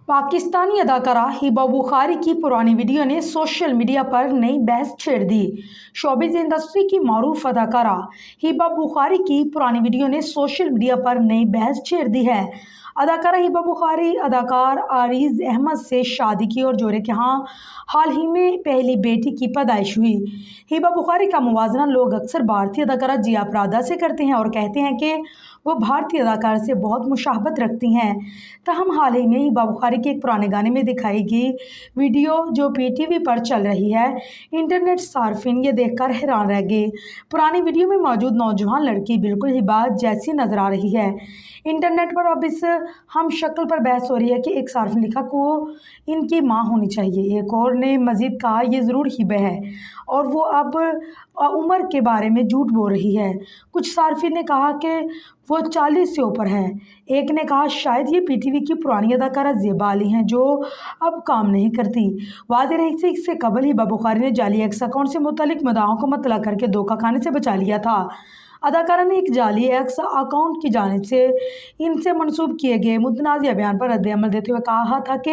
पाकिस्तानी अदाकारा हिबा बुखारी की पुरानी वीडियो ने सोशल मीडिया पर नई बहस छेड़ दी। शोबिज़ इंडस्ट्री की मारूफ अदाकारा हिबा बुखारी की पुरानी वीडियो ने सोशल मीडिया पर नई बहस छेड़ दी है। अदाकारा हिबा बुखारी अदाकार आरिज अहमद से शादी की और जोड़े के यहाँ हाल ही में पहली बेटी की पैदाइश हुई। हिबा बुखारी का मुवाजना लोग अक्सर भारतीय अदाकारा जिया परादा से करते हैं और कहते हैं कि वो भारतीय अदाकार से बहुत मुशाहबत रखती हैं। तहम हाल ही में हिबा बुखारी के एक पुराने गाने में दिखाई गई वीडियो जो पीटीवी पर चल रही है, इंटरनेट सार्फिन ये देखकर हैरान रह गए। पुरानी वीडियो में मौजूद नौजवान लड़की बिल्कुल हिबा जैसी नजर आ रही है। इंटरनेट पर अब इस हम शक्ल पर बहस हो रही है कि एक सार्फिन लिखा को इनकी माँ होनी चाहिए, एक और ने मजीद कहा ये ज़रूर हिबा है और वो अब उम्र के बारे में झूठ बोल रही है। कुछ सार्फिन ने कहा कि वो 40 से ऊपर है। एक ने कहा शायद ये पीटीवी की पुरानी अदाकारा ज़ेबा अली हैं जो अब काम नहीं करती। वाज़ेह रही से इससे कबल हिबा बुखारी ने जाली एक्स अकाउंट से मुतालिक मदाहों को मतला करके धोखा खाने से बचा लिया था। अदाकारा ने एक जाली एक्स अकाउंट की जानिब से इनसे मंसूब किए गए मुतनाज़िया बयान पर रद्द-ए-अमल देते हुए कहा था कि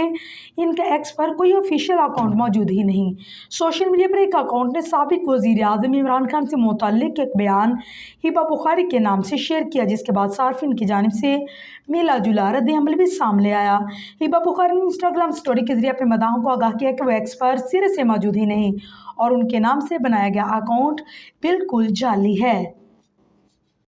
इनके एक्स पर कोई ऑफिशियल अकाउंट मौजूद ही नहीं। सोशल मीडिया पर एक अकाउंट ने साबिक वज़ीर-ए-आज़म इमरान खान से मुताल्लिक एक बयान हिबा बुखारी के नाम से शेयर किया, जिसके बाद सार्फिन की जानिब से मिला-जुला रद्द-ए-अमल भी सामने आया। हिबा बुखारी ने इंस्टाग्राम स्टोरी के जरिए अपने मदाहों को आगाह किया कि वो एक्स पर सिरे से मौजूद ही नहीं और उनके नाम से बनाया गया अकाउंट बिल्कुल जाली है।